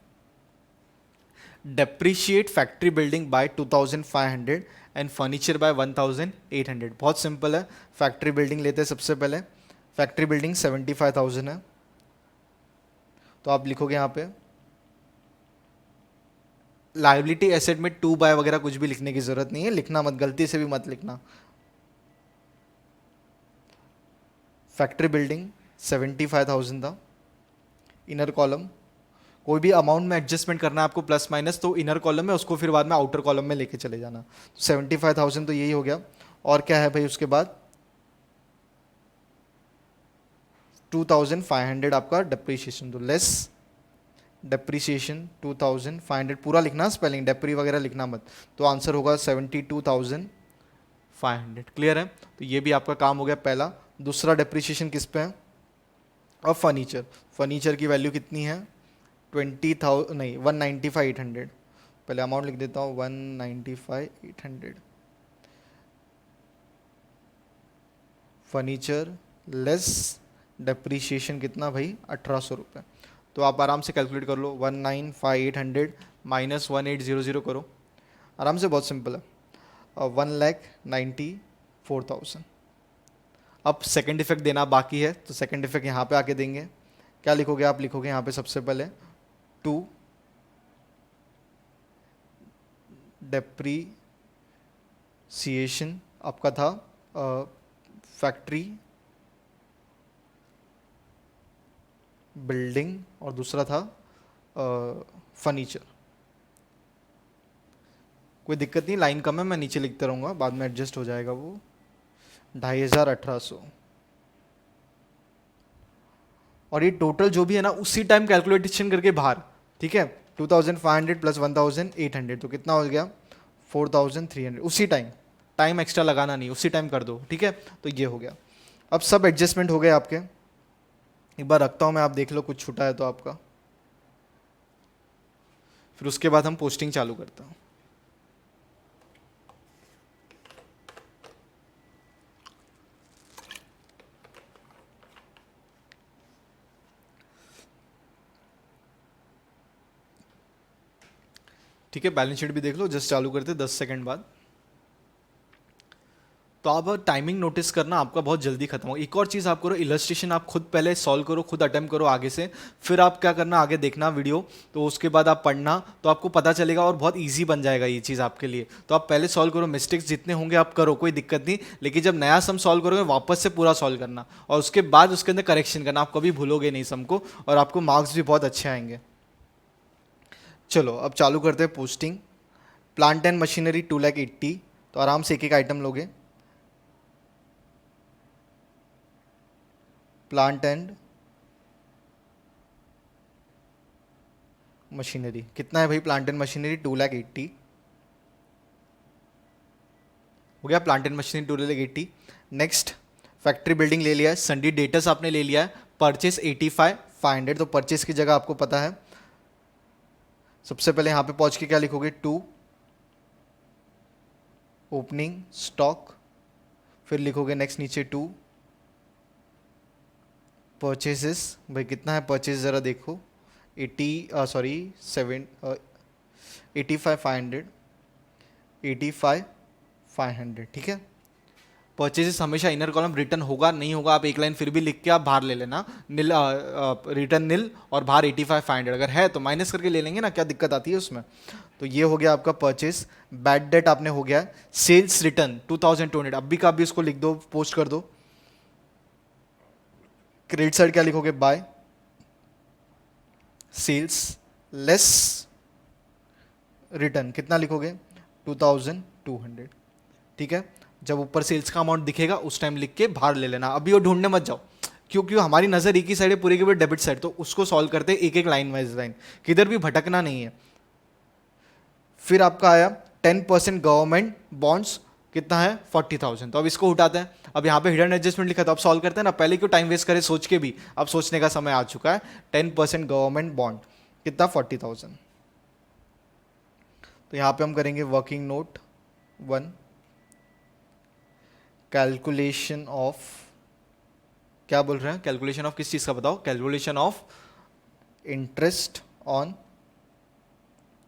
[SPEAKER 1] Depreciate factory building bye 2500 and furniture bye 1800। बहुत सिंपल है, फैक्ट्री बिल्डिंग लेते हैं सबसे पहले, फैक्ट्री बिल्डिंग 75,000 है, तो आप लिखोगे यहाँ पे लाइबिलिटी एसेट में 2 बाय वगैरह कुछ भी लिखने की जरूरत नहीं है, लिखना मत, गलती से भी मत लिखना। फैक्ट्री बिल्डिंग 75,000 था, इनर कॉलम कोई भी अमाउंट में एडजस्टमेंट करना है आपको प्लस माइनस, तो इनर कॉलम में उसको फिर बाद में आउटर कॉलम में लेके चले जाना, तो 75,000 तो यही हो गया। और क्या है भाई उसके बाद 2500 आपका डेप्रीशिएशन, तो लेस डेप्रीशिएशन 2500, पूरा लिखना स्पेलिंग, डेप्री वगैरह लिखना मत, तो आंसर होगा 72,500। क्लियर है, तो ये भी आपका काम हो गया पहला। दूसरा डेप्रीशिएशन किस पे है, अब फर्नीचर, फर्नीचर की वैल्यू कितनी है 20,000 नहीं 195,800, पहले अमाउंट लिख देता हूँ 195,800, फर्नीचर लेस डेप्रीशिएशन कितना भाई 1800 रुपये, तो आप आराम से कैलकुलेट कर लो, 195,800 माइनस 1800 करो, आराम से, बहुत सिंपल है, 1,94,000। अब सेकंड इफेक्ट देना बाकी है, तो सेकंड इफेक्ट यहाँ पे आके देंगे, क्या लिखोगे आप, लिखोगे यहाँ पे सबसे पहले 2 डेप्रीसिएशन आपका था फैक्ट्री बिल्डिंग और दूसरा था फर्नीचर। कोई दिक्कत नहीं, लाइन कम है, मैं नीचे लिखता रहूँगा, बाद में एडजस्ट हो जाएगा वो, 2,500 1800, और ये टोटल जो भी है ना उसी टाइम कैलकुलेशन करके बाहर, ठीक है, 2500 प्लस 1,800, तो कितना हो गया 4,300, उसी टाइम, टाइम एक्स्ट्रा लगाना नहीं, उसी टाइम कर दो, ठीक है, तो ये हो गया। अब सब एडजस्टमेंट हो गए आपके, एक बार रखता हूँ मैं, आप देख लो कुछ छूटा है तो आपका, फिर उसके बाद हम पोस्टिंग चालू करते हैं। ठीक है, बैलेंस शीट भी देख लो, जस्ट चालू करते 10 सेकंड बाद। तो आप टाइमिंग नोटिस करना, आपका बहुत जल्दी खत्म हो। एक और चीज़ आप करो, इलस्ट्रेशन आप खुद पहले सॉल्व करो, खुद अटेम्प्ट करो आगे से, फिर आप क्या करना आगे देखना वीडियो, तो उसके बाद आप पढ़ना, तो आपको पता चलेगा और बहुत ईजी बन जाएगा ये चीज़ आपके लिए। तो आप पहले सॉल्व करो, मिस्टेक्स जितने होंगे आप करो, कोई दिक्कत नहीं, लेकिन जब नया सम सॉल्व करोगे वापस से पूरा सॉल्व करना, और उसके बाद उसके अंदर करेक्शन करना, आप कभी भूलोगे नहीं सम को, और आपको मार्क्स भी बहुत अच्छे आएंगे। चलो अब चालू करते हैं पोस्टिंग। प्लांट एंड मशीनरी 2,80,000, तो आराम से एक एक आइटम लोगे। प्लांट एंड मशीनरी कितना है भाई, प्लांट एंड मशीनरी 2,80,000 हो गया, plant and machinery 2,80,000। Next factory building ले लिया है, संडी डेटर्स आपने ले लिया है, परचेस 85,500, तो परचेस की जगह आपको पता है, सबसे पहले यहाँ पे पहुँच के क्या लिखोगे 2 ओपनिंग स्टॉक, फिर लिखोगे नेक्स्ट नीचे 2 परचेजेस भाई कितना है परचेज ज़रा देखो, 85,500, 85,500 ठीक है। परचेजेस हमेशा इनर कॉलम रिटर्न होगा नहीं होगा, आप एक लाइन फिर भी लिख के आप बाहर ले लेना, नील रिटर्न नील और बाहर 85,500, अगर है तो माइनस करके ले लेंगे ना, क्या दिक्कत आती है उसमें। तो ये हो गया आपका परचेज। बैड डेट आपने हो गया। सेल्स रिटर्न 2200, अभी का अभी उसको लिख दो, पोस्ट कर दो। क्रेडिट साइड क्या लिखोगे, बाय सेल्स लेस रिटर्न, कितना लिखोगे 2200 ठीक है। जब ऊपर सेल्स का अमाउंट दिखेगा उस टाइम लिख के बाहर ले लेना, अभी वो ढूंढने मत जाओ, क्योंकि हमारी नज़र एक ही साइड है पूरे के पूरे डेबिट साइड, तो उसको सॉल्व करते एक एक लाइन वाइज लाइन, किधर भी भटकना नहीं है। फिर आपका आया 10% गवर्नमेंट बॉन्ड्स, कितना है 40,000, तो अब इसको उठाते हैं। अब यहाँ पे हिडन एडजस्टमेंट लिखा, तो अब सॉल्व करते हैं ना, पहले क्यों टाइम वेस्ट करें सोच के भी, अब सोचने का समय आ चुका है। 10% गवर्नमेंट बॉन्ड कितना 40,000, तो यहाँ पे हम करेंगे वर्किंग नोट 1, कैलकुलेशन ऑफ, क्या बोल रहे हैं, कैलकुलेशन ऑफ किस चीज़ का बताओ, calculation of interest on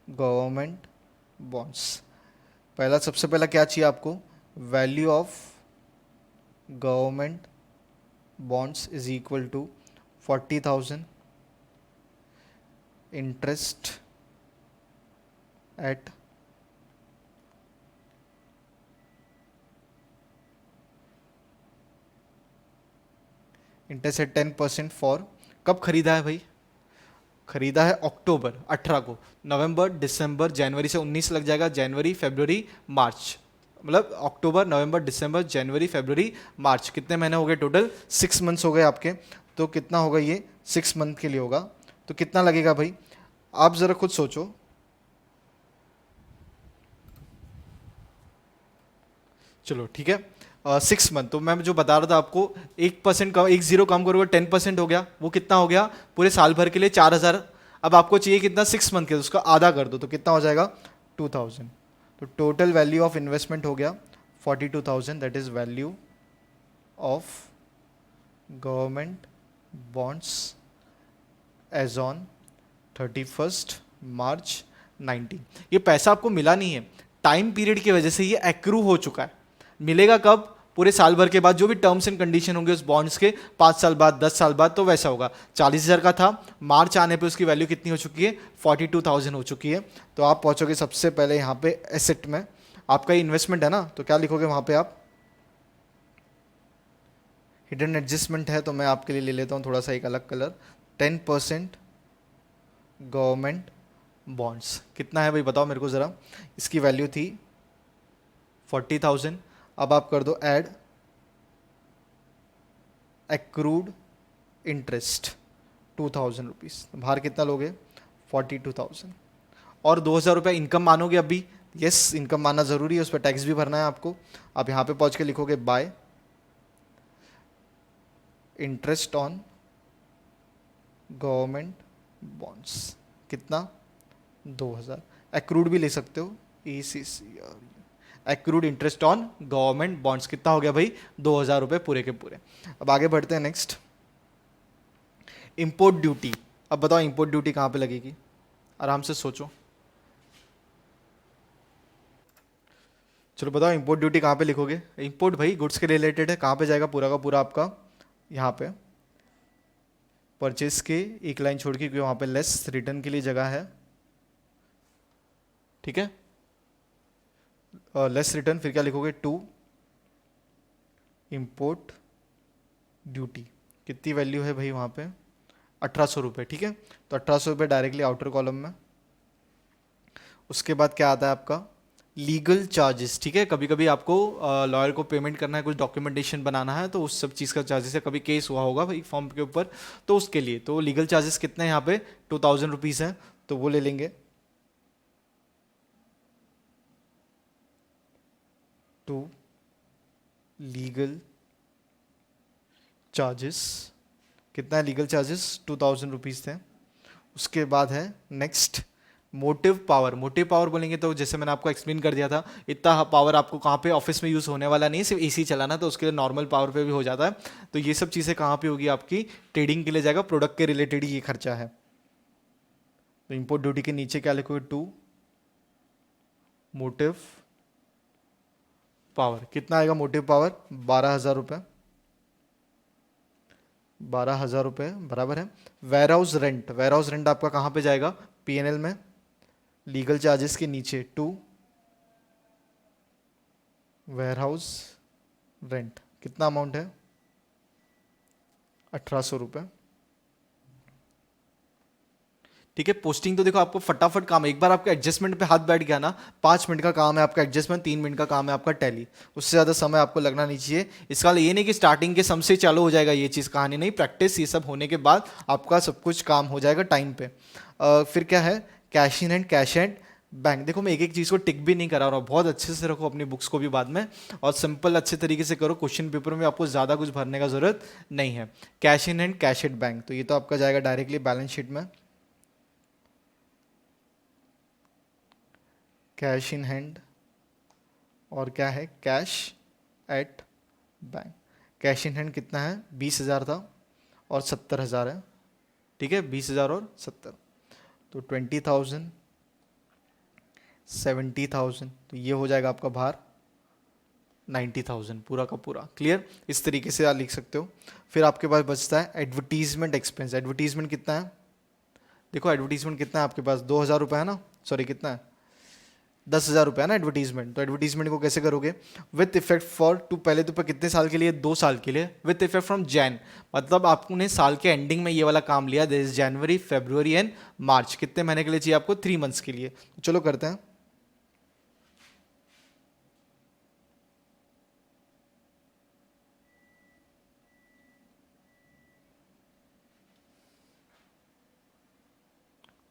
[SPEAKER 1] government bonds. पहला सबसे पहला क्या चाहिए आपको, value of government bonds is equal to 40,000 interest at interest at 10% for, कब खरीदा है भाई, खरीदा है अक्टूबर 18 को, नवंबर दिसंबर जनवरी से 19 लग जाएगा, जनवरी फरवरी मार्च, मतलब अक्टूबर नवंबर दिसंबर जनवरी फरवरी मार्च, कितने महीने हो गए टोटल, 6 मंथ्स हो गए आपके। तो कितना होगा ये 6 मंथ के लिए होगा, तो कितना लगेगा भाई, आप ज़रा खुद सोचो। चलो ठीक है, 6 मंथ, तो मैं जो बता रहा था आपको, 1% का 1 0 कम करोगे 10% हो गया, वो कितना हो गया पूरे साल भर के लिए 4,000। अब आपको चाहिए कितना 6 मंथ के, तो उसका आधा कर दो, तो कितना हो जाएगा 2,000। तो टोटल वैल्यू ऑफ इन्वेस्टमेंट हो गया 42,000, that is value of government bonds as on 31 March 19। ये पैसा आपको मिला नहीं है, टाइम पीरियड की वजह से ये एक्रू हो चुका है। मिलेगा कब, पूरे साल भर के बाद, जो भी टर्म्स एंड कंडीशन होंगे उस बॉन्ड्स के, 5 साल बाद 10 साल बाद, तो वैसा होगा। 40,000 का था, मार्च आने पे उसकी वैल्यू कितनी हो चुकी है 42,000 हो चुकी है। तो आप पहुंचोगे सबसे पहले यहाँ पे एसेट में, आपका इन्वेस्टमेंट है ना, तो क्या लिखोगे वहाँ पे आप, हिडन एडजस्टमेंट है तो मैं आपके लिए ले लेता हूँ थोड़ा सा एक अलग कलर, 10% गवर्नमेंट बॉन्ड्स, कितना है भाई बताओ मेरे को ज़रा, इसकी वैल्यू थी 40,000। अब आप कर दो ऐड एक्रूड इंटरेस्ट 2,000 रुपीज़, बाहर कितना लोगे 42,000, और 2,000 रुपये इनकम मानोगे अभी, यस इनकम मानना ज़रूरी है, उस पर टैक्स भी भरना है आपको। आप यहाँ पे पहुँच के लिखोगे bye interest on government bonds, कितना 2,000, एक्रूड भी ले सकते हो, ECC, accrued interest on government bonds, कितना हो गया भाई 2,000 रुपये पूरे के पूरे। अब आगे बढ़ते हैं नेक्स्ट, इंपोर्ट ड्यूटी। अब बताओ इंपोर्ट ड्यूटी कहाँ पे लगेगी, आराम से सोचो, चलो बताओ इंपोर्ट ड्यूटी कहाँ पे लिखोगे। इंपोर्ट भाई गुड्स के रिलेटेड है, कहाँ पे जाएगा पूरा का पूरा आपका, यहाँ पे परचेज के एक लाइन छोड़ के, क्योंकि वहाँ पे लेस रिटर्न के लिए जगह है, ठीक है, लेस रिटर्न, फिर क्या लिखोगे टू इंपोर्ट ड्यूटी, कितनी वैल्यू है भाई वहाँ पे 1,800 रुपये, ठीक है। तो 1,800 रुपये डायरेक्टली आउटर कॉलम में। उसके बाद क्या आता है आपका लीगल चार्जेस, ठीक है, कभी कभी आपको लॉयर को पेमेंट करना है, कुछ डॉक्यूमेंटेशन बनाना है, तो उस सब चीज़ का चार्जेस है, कभी केस हुआ होगा भाई फॉर्म के ऊपर, तो उसके लिए तो लीगल चार्जेस कितने हैं यहाँ पे 2,000 रुपीज़ हैं, तो वो ले लेंगे। टू लीगल चार्जेस, कितना है लीगल चार्जेस 2,000 रुपीज़ थे। उसके बाद है नेक्स्ट मोटिव पावर बोलेंगे तो जैसे मैंने आपको एक्सप्लेन कर दिया था, इतना पावर आपको कहाँ पे ऑफिस में यूज़ होने वाला नहीं है, सिर्फ एसी चलाना, तो उसके लिए नॉर्मल पावर पे भी हो जाता है। तो ये सब चीज़ें कहाँ पे होगी आपकी, ट्रेडिंग के लिए जाएगा, प्रोडक्ट के रिलेटेड ही ये खर्चा है। तो इंपोर्ट ड्यूटी के नीचे क्या लिखोगे, टू मोटिव पावर। कितना आएगा मोटिव पावर, 12,000 रुपये, 12,000 रुपये बराबर है। वेयर हाउस रेंट आपका कहाँ पे जाएगा, पीएनएल में, लीगल चार्जेस के नीचे टू वेयर हाउस रेंट। कितना अमाउंट है, 1,800 रुपये। ठीक है, पोस्टिंग तो देखो आपको फटाफट काम है, एक बार आपका एडजस्टमेंट पे हाथ बैठ गया ना, 5 मिनट का काम है आपका एडजस्टमेंट, 3 मिनट का काम है आपका टैली, उससे ज़्यादा समय आपको लगना नहीं चाहिए। इसका ये नहीं कि स्टार्टिंग के सम से चालू हो जाएगा ये चीज़, कहानी नहीं, प्रैक्टिस ये सब होने के बाद आपका सब कुछ काम हो जाएगा टाइम पे। फिर क्या है, cash in hand, cash and bank. देखो मैं एक एक चीज़ को टिक भी नहीं करा रहा हूँ, बहुत अच्छे से रखो अपनी बुक्स को भी बाद में, और सिंपल अच्छे तरीके से करो, क्वेश्चन पेपर में आपको ज़्यादा कुछ भरने का ज़रूरत नहीं है। Cash in hand, cash at bank, तो ये तो आपका जाएगा डायरेक्टली बैलेंस शीट में। कैश इन हैंड और क्या है, cash at bank. Cash in hand कितना है, 20,000 था और 70,000 है। ठीक है, 20,000 और 70, तो 20,000, 70,000, तो ये हो जाएगा आपका बाहर 90,000 पूरा का पूरा। क्लियर, इस तरीके से आप लिख सकते हो। फिर आपके पास बचता है एडवर्टीजमेंट एक्सपेंस। एडवर्टीजमेंट कितना है, देखो एडवर्टीजमेंट कितना है आपके पास, 2,000 रुपये है ना, सॉरी कितना है, 10,000 रुपये है ना एडवर्टीजमेंट। तो एडवर्टीजमेंट को कैसे करोगे, विथ इफेक्ट फॉर टू, पहले तो कितने साल के लिए, 2 साल के लिए, विथ इफेक्ट फ्रॉम जैन, मतलब आपने साल के एंडिंग में ये वाला काम लिया, दिस जनवरी, फरवरी एंड मार्च, कितने महीने के लिए चाहिए आपको, 3 मंथ्स के लिए। तो चलो करते हैं।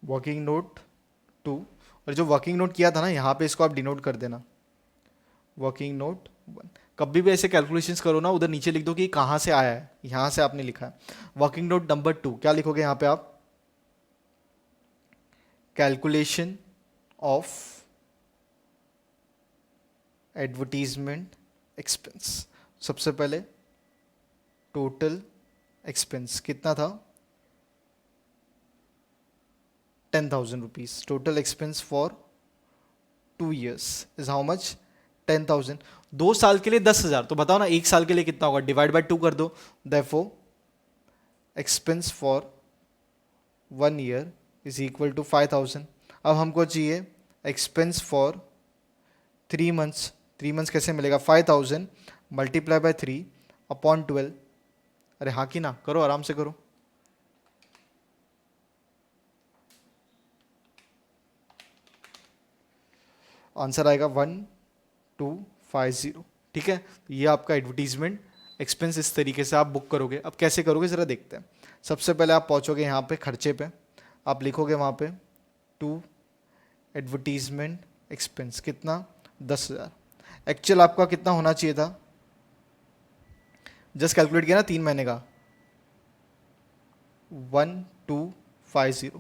[SPEAKER 1] वर्किंग नोट 2, और जो वर्किंग नोट किया था ना यहाँ पे, इसको आप डिनोट कर देना, वर्किंग नोट 1। कभी भी ऐसे कैलकुलेशंस करो ना, उधर नीचे लिख दो कि कहाँ से आया है, यहाँ से आपने लिखा है। वर्किंग नोट नंबर 2 क्या लिखोगे यहाँ पे आप, कैलकुलेशन ऑफ एडवर्टीजमेंट एक्सपेंस। सबसे पहले टोटल एक्सपेंस कितना था, 10,000 rupees. Total expense for 2 years is how much, 10,000। 2 साल के लिए 10,000, तो बताओ ना 1 साल के लिए कितना होगा, डिवाइड बाय 2 कर दो। Therefore expense for 1 year is equal to 5,000। अब हमको चाहिए एक्सपेंस फॉर 3 months। 3 months कैसे मिलेगा, 5,000 मल्टीप्लाई बाय 3 अपॉन 12। अरे हाँ कि ना, करो आराम से करो। आंसर आएगा 1,250। ठीक है, तो ये आपका एडवर्टीजमेंट एक्सपेंस इस तरीके से आप बुक करोगे। अब कैसे करोगे ज़रा देखते हैं। सबसे पहले आप पहुंचोगे यहाँ पे खर्चे पे, आप लिखोगे वहाँ पे टू एडवर्टीजमेंट एक्सपेंस कितना, 10,000। एक्चुअल आपका कितना होना चाहिए था, जस्ट कैलकुलेट किया ना 3 महीने का, 1,250।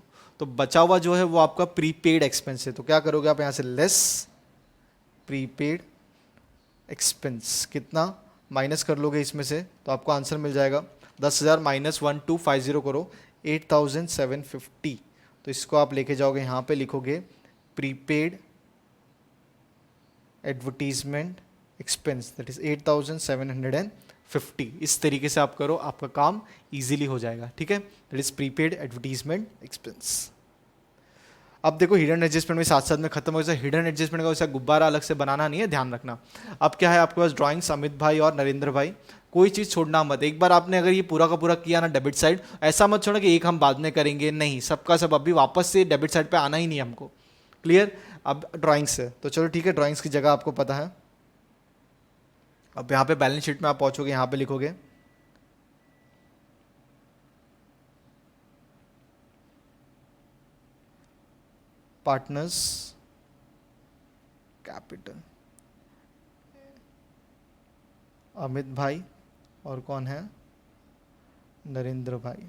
[SPEAKER 1] तो बचा हुआ जो है वो आपका प्रीपेड एक्सपेंस है। तो क्या करोगे आप यहाँ से, लेस प्रीपेड एक्सपेंस कितना, माइनस कर लोगे इसमें से, तो आपको आंसर मिल जाएगा 10,000 माइनस 1,250 करो, 8,750। तो इसको आप लेके जाओगे यहाँ पे, लिखोगे prepaid advertisement expense, that is 8,750। इस तरीके से आप करो, आपका काम इजीली हो जाएगा। ठीक है, that is prepaid advertisement expense. अब देखो हिडन एडजस्टमेंट में साथ साथ में खत्म हो गया। हिडन एडजस्टमेंट का वैसा गुब्बारा अलग से बनाना नहीं है, ध्यान रखना। अब क्या है आपके पास, ड्राइंग्स अमित भाई और नरेंद्र भाई, कोई चीज़ छोड़ना मत। एक बार आपने अगर ये पूरा का पूरा किया ना डेबिट साइड, ऐसा मत छोड़ना कि एक हम बाद में करेंगे, नहीं, सबका सब अभी वापस से डेबिट साइड पे आना ही नहीं हमको। क्लियर, अब ड्राइंग्स है तो चलो ठीक है, ड्राइंग्स की जगह आपको पता है। अब यहाँ पे बैलेंस शीट में आप पहुंचोगे, यहाँ पे लिखोगे पार्टनर्स कैपिटल, अमित भाई और कौन है, नरेंद्र भाई।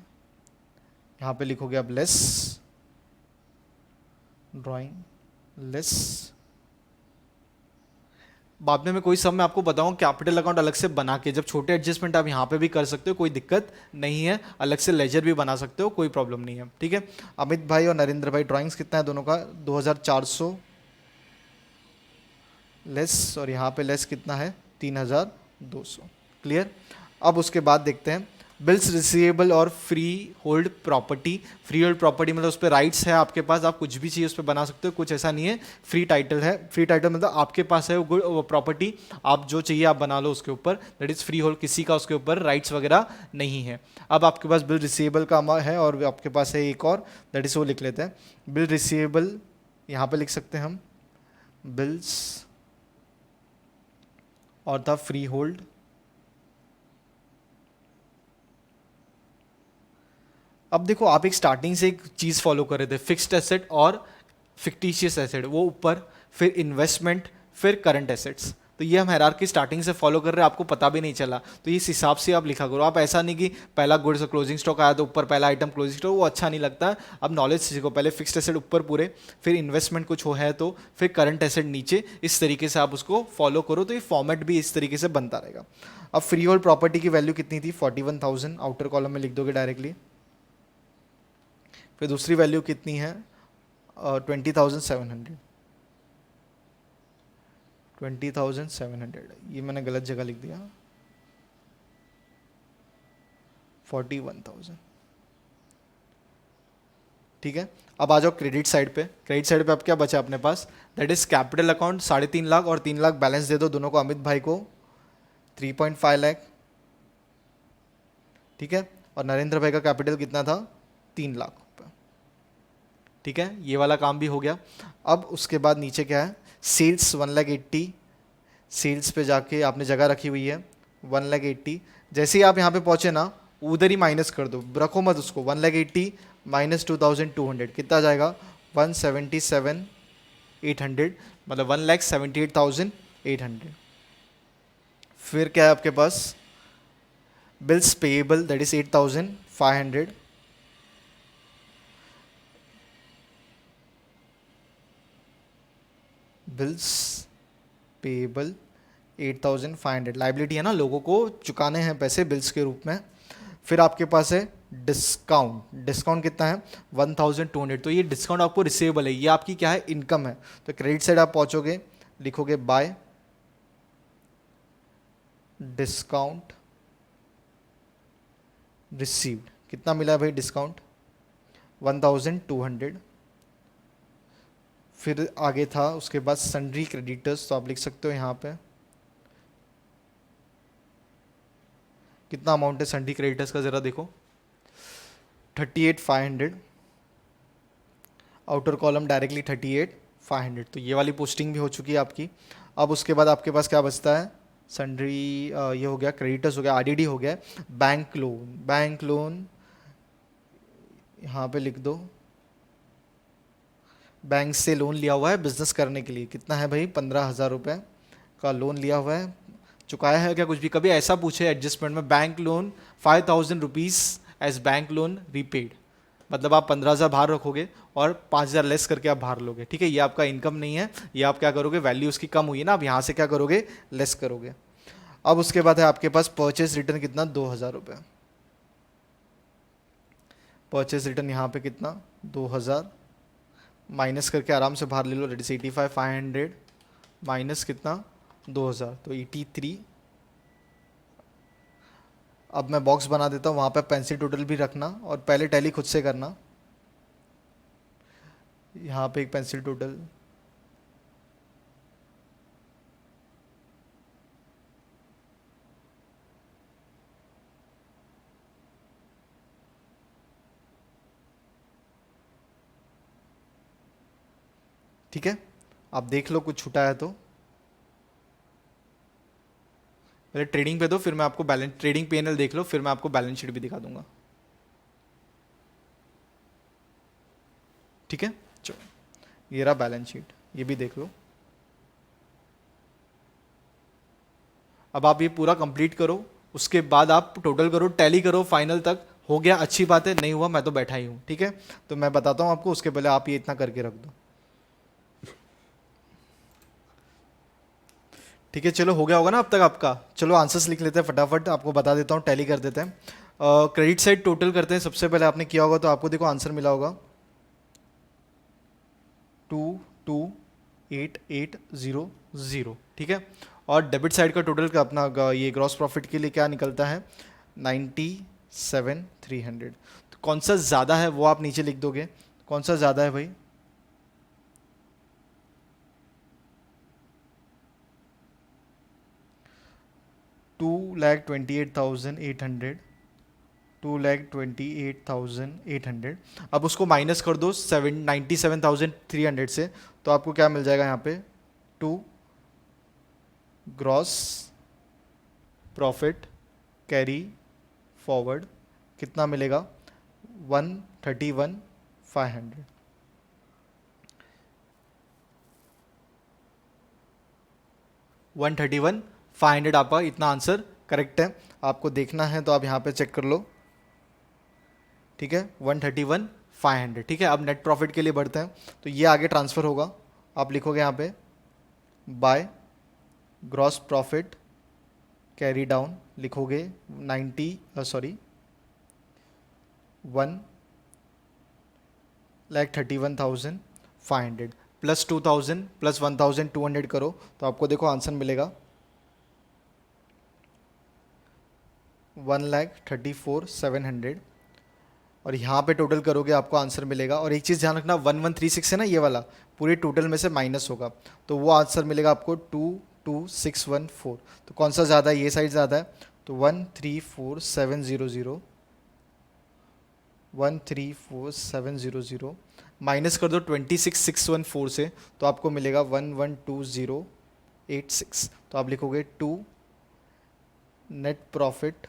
[SPEAKER 1] यहाँ पे लिखोगे आप लेस ड्राइंग लेस। बाद में मैं कोई सब मैं आपको बताऊँ कैपिटल अकाउंट अलग से बना के, जब छोटे एडजस्टमेंट आप यहाँ पे भी कर सकते हो, कोई दिक्कत नहीं है, अलग से लेजर भी बना सकते हो, कोई प्रॉब्लम नहीं है। ठीक है, अमित भाई और नरेंद्र भाई ड्राइंग्स कितना है दोनों का? 2400 लेस, और यहाँ पे लेस कितना है? 3200। क्लियर। अब उसके बाद देखते हैं बिल्स रिसीवेबल और free hold property. Free hold property मतलब उस पर राइट्स है आपके पास, आप कुछ भी चीज़ उस पर बना सकते हो, कुछ ऐसा नहीं है। फ्री टाइटल है, फ्री टाइटल मतलब आपके पास है वो प्रॉपर्टी, आप जो चाहिए आप बना लो उसके ऊपर, दैट इज़ फ्री होल्ड, किसी का उसके ऊपर राइट्स वगैरह नहीं है। अब आपके पास बिल रिसीवेबल का है और आपके पास है एक और, दैट इज़ वो लिख लेते हैं बिल रिसीवेबल, यहाँ पे लिख सकते हैं हम बिल्स और था फ्री होल्ड। अब देखो आप एक स्टार्टिंग से एक चीज़ फॉलो कर रहे थे, फिक्स्ड एसेट और फिक्टिशियस एसेट, वो ऊपर, फिर इन्वेस्टमेंट, फिर करंट एसेट्स। तो ये हम हायरार्की स्टार्टिंग से फॉलो कर रहे हैं, आपको पता भी नहीं चला, तो इस हिसाब से आप लिखा करो। आप ऐसा नहीं कि पहला गुड्स क्लोजिंग स्टॉक आया तो ऊपर पहला आइटम क्लोजिंग स्टॉक, वो अच्छा नहीं लगता। अब नॉलेज सीखो, पहले फिक्स्ड एसेट ऊपर पूरे, फिर इन्वेस्टमेंट कुछ हो है तो, फिर करंट एसेट नीचे, इस तरीके से आप उसको फॉलो करो, तो ये फॉर्मेट भी इस तरीके से बनता रहेगा। अब फ्री होल्ड प्रॉपर्टी की वैल्यू कितनी थी? 41,000, आउटर कॉलम में लिख दोगे डायरेक्टली। फिर दूसरी वैल्यू कितनी है? 20,700, 20,700, ये मैंने गलत जगह लिख दिया, 41,000। ठीक है, अब आ जाओ क्रेडिट साइड पे। क्रेडिट साइड पे अब क्या बचा अपने पास? That is capital account 3.5 lakh और 3 लाख बैलेंस दे दो दोनों को, अमित भाई को 3.5 लाख। ठीक है, और नरेंद्र भाई का कैपिटल कितना था? 3 लाख। ठीक है, ये वाला काम भी हो गया। अब उसके बाद नीचे क्या है? सेल्स 1,80,000, सेल्स पे जाके आपने जगह रखी हुई है 1,80,000। जैसे ही आप यहाँ पे पहुँचे ना, उधर ही माइनस कर दो, रखो मत उसको। 1,80,000 माइनस 2,200 कितना जाएगा? 177,800, मतलब 1,78,800। फिर क्या है आपके पास? Bills payable that is 8,500, bills payable 8,500, liability है ना, लोगों को चुकाने हैं पैसे बिल्स के रूप में। फिर आपके पास है डिस्काउंट, डिस्काउंट कितना है? 1,200, तो ये डिस्काउंट आपको रिसीवेबल है, ये आपकी क्या है? इनकम है। तो क्रेडिट साइड आप पहुंचोगे, लिखोगे बाय डिस्काउंट रिसीव्ड। कितना मिला है भाई डिस्काउंट? 1,200। फिर आगे था उसके बाद सन्ड्री क्रेडिटर्स, तो आप लिख सकते हो यहाँ पे कितना अमाउंट है सन्ड्री क्रेडिटर्स का, ज़रा देखो 38,500, आउटर कॉलम डायरेक्टली 38,500। तो ये वाली पोस्टिंग भी हो चुकी है आपकी। अब उसके बाद आपके पास क्या बचता है? सन्ड्री, ये हो गया, क्रेडिटर्स हो गया, आरडीडी हो गया, बैंक लोन, बैंक लोन यहाँ पे लिख दो, बैंक से लोन लिया हुआ है बिजनेस करने के लिए। कितना है भाई? 15,000 रुपये का लोन लिया हुआ है, चुकाया है क्या कुछ भी? कभी ऐसा पूछे एडजस्टमेंट में, bank loan 5,000 rupees as bank loan repaid, मतलब आप 15,000 बाहर रखोगे और 5,000 लेस करके आप बाहर लोगे। ठीक है, ये आपका इनकम नहीं है, ये आप क्या करोगे? वैल्यू उसकी कम हुई है ना, आप यहाँ से क्या करोगे? लेस करोगे। अब उसके बाद है आपके पास परचेज रिटर्न, कितना? 2,000 रुपये। परचेज रिटर्न यहाँ पे कितना? 2,000, माइनस करके आराम से बाहर ले लो, दैट इज 85,500 माइनस कितना? 2,000, तो 83। अब मैं बॉक्स बना देता हूँ, वहाँ पे पेंसिल टोटल भी रखना और पहले टैली खुद से करना। यहाँ पे एक पेंसिल टोटल, ठीक है, आप देख लो कुछ छूटा है तो। पहले ट्रेडिंग पे दो, फिर मैं आपको बैलेंस, ट्रेडिंग पीएनएल देख लो, फिर मैं आपको बैलेंस शीट भी दिखा दूंगा। ठीक है, चलो ये रहा बैलेंस शीट, ये भी देख लो। अब आप ये पूरा कंप्लीट करो, उसके बाद आप टोटल करो, टैली करो, फाइनल तक हो गया अच्छी बात है, नहीं हुआ मैं तो बैठा ही हूँ। ठीक है, तो मैं बताता हूँ आपको, उसके पहले आप ये इतना करके रख दो। ठीक है, चलो हो गया होगा ना अब तक आपका। चलो आंसर्स लिख लेते हैं फटाफट, आपको बता देता हूँ, टैली कर देते हैं। क्रेडिट साइड टोटल करते हैं, सबसे पहले आपने किया होगा तो आपको देखो आंसर मिला होगा 228800, ठीक है। और डेबिट साइड का टोटल का अपना ये ग्रॉस प्रॉफिट के लिए क्या निकलता है 97,300। तो कौन सा ज़्यादा है वो आप नीचे लिख दोगे, कौन सा ज़्यादा है भाई? $2,28,800, 2,28,800। अब उसको माइनस कर दो 97,300 से, तो आपको क्या मिल जाएगा यहाँ पे, to gross profit carry forward कितना मिलेगा 131,500। 131,500 आपका इतना आंसर करेक्ट है। आपको देखना है तो आप यहाँ पे चेक कर लो, ठीक है, 131,500, ठीक है। अब नेट प्रॉफिट के लिए बढ़ते हैं, तो ये आगे ट्रांसफ़र होगा, आप लिखोगे यहाँ पे by gross profit carry down, लिखोगे 1,31,500 प्लस 2,000 प्लस 1,200 करो, तो आपको देखो आंसर मिलेगा 1,34,700। और यहाँ पे टोटल करोगे आपको आंसर मिलेगा, और एक चीज़ ध्यान रखना 1136 है ना ये वाला, पूरे टोटल में से माइनस होगा, तो वो आंसर मिलेगा आपको 22,614। तो कौन सा ज़्यादा है, ये साइड ज़्यादा है, तो 134,700, 134,700 माइनस कर दो 26,614 से, तो आपको मिलेगा 1120,86। तो आप लिखोगे 2 net profit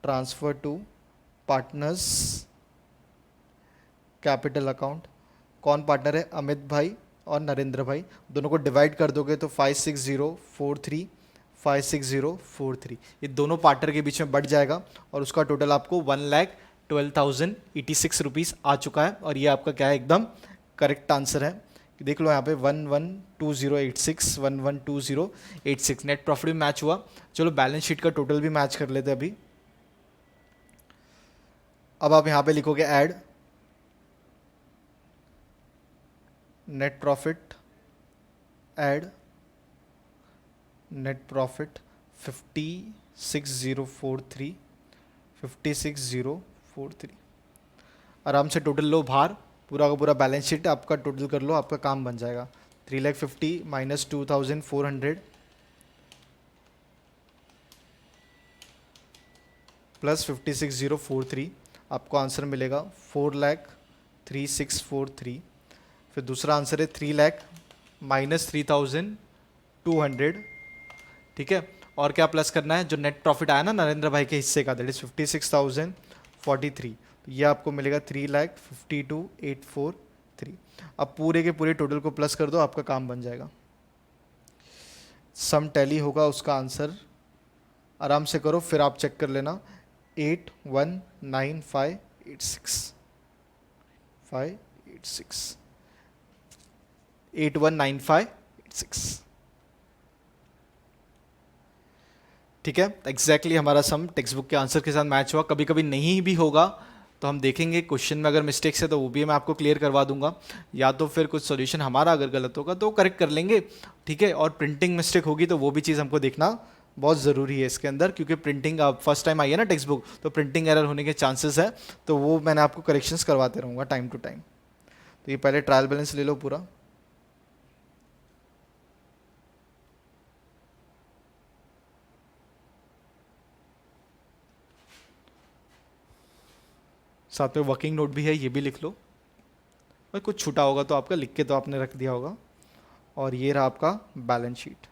[SPEAKER 1] transfer to partners capital account. कौन पार्टनर है, अमित भाई और नरेंद्र भाई, दोनों को डिवाइड कर दोगे तो 56043, 56043, ये दोनों पार्टनर के बीच में बढ़ जाएगा, और उसका टोटल आपको 1,12,086 रुपीज़ आ चुका है। और ये आपका क्या है, एकदम करेक्ट आंसर है। देख लो यहाँ पे 112086, 112086 नेट प्रॉफिट भी मैच हुआ। चलो बैलेंस शीट का टोटल भी मैच कर लेते हैं अभी। अब आप यहाँ पे लिखोगे add net profit, add net profit 56,043, 56,043। आराम से टोटल लो बाहर, पूरा का पूरा बैलेंस शीट आपका टोटल कर लो, आपका काम बन जाएगा। 3,50,000 माइनस 2,400 प्लस 56,043, आपको आंसर मिलेगा 4,36,443। फिर दूसरा आंसर है 3,00,000 माइनस 3,200, ठीक है। और क्या प्लस करना है, जो नेट प्रॉफिट आया ना नरेंद्र भाई के हिस्से का, दैट इज 56,043, तो ये आपको मिलेगा 3,52,843। अब पूरे के पूरे टोटल को प्लस कर दो, आपका काम बन जाएगा। सम टैली होगा उसका आंसर, आराम से करो फिर आप चेक कर लेना, 819586, 819586, ठीक है। एग्जैक्टली हमारा सम टेक्स्ट बुक के आंसर के साथ मैच हुआ। कभी कभी नहीं भी होगा तो हम देखेंगे क्वेश्चन में अगर मिस्टेक्स है तो वो भी मैं आपको क्लियर करवा दूंगा, या तो फिर कुछ सॉल्यूशन हमारा अगर गलत होगा तो करेक्ट कर लेंगे, ठीक है। और प्रिंटिंग मिस्टेक होगी तो वो भी चीज़ हमको देखना बहुत ज़रूरी है इसके अंदर, क्योंकि प्रिंटिंग अब फर्स्ट टाइम आई है ना टेक्स्ट बुक, तो प्रिंटिंग एरर होने के चांसेस है, तो वो मैंने आपको करेक्शंस करवाते रहूँगा टाइम टू टाइम। तो ये पहले ट्रायल बैलेंस ले लो पूरा, साथ में वर्किंग नोट भी है, ये भी लिख लो, और कुछ छूटा होगा तो आपका लिख के तो आपने रख दिया होगा। और ये रहा आपका बैलेंस शीट।